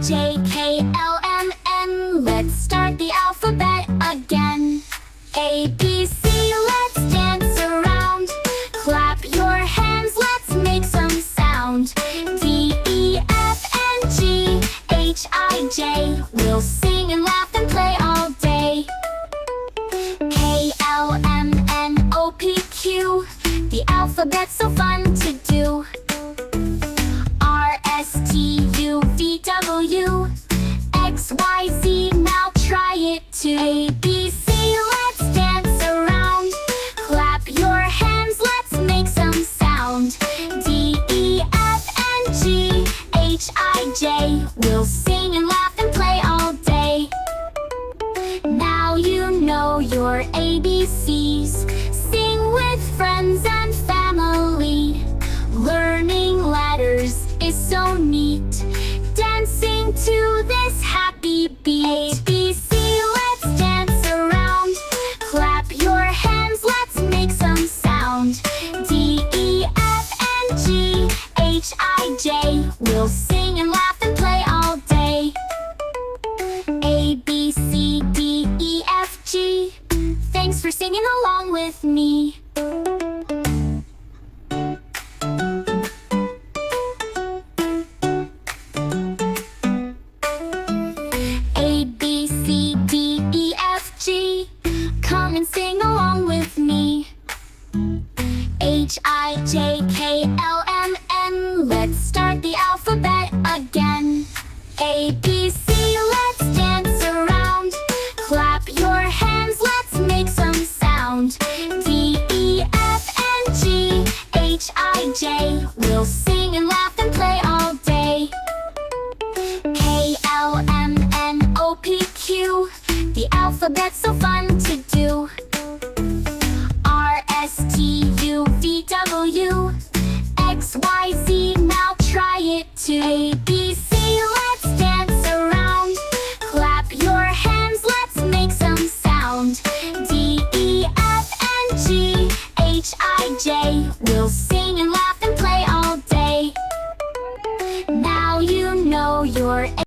J, K, L, M, N. Let's start the alphabet again. A, B, C, let's dance around. Clap your hands, let's make some sound. D, E, F, and G, H, I, J. We'll sing and laugh and play all day. K, L, M, N, O, P, Q. The alphabet's so fun to do. R, S, T, U, V, W, X, Y, Z. Now try it too. A, B, C, let's dance around. Clap your hands, let's make some sound. D, E, F, and G, H, I, J. We'll sing and laugh and play all day. Now you know your ABCs. Sing with friends and family. Learning letters is so neat. Dancing to this happy beat. A, B, C, let's dance around. Clap your hands, let's make some sound. D, E, F, and G, H, I, J. We'll sing and laugh and play all day. A, B, C, D, E, F, G. Thanks for singing along with me. A, B, C, D, E, F, G. Come and sing along with me. H, I, J, K, L, M, N. Let's start the alphabet again. A, B, C, let's dance around. Clap your hands, let's make some sound. D, E, F, and G, H, I, J. We'll sing and laugh and play all day. K, L, M, N, O, P, Q. The alphabet's so fun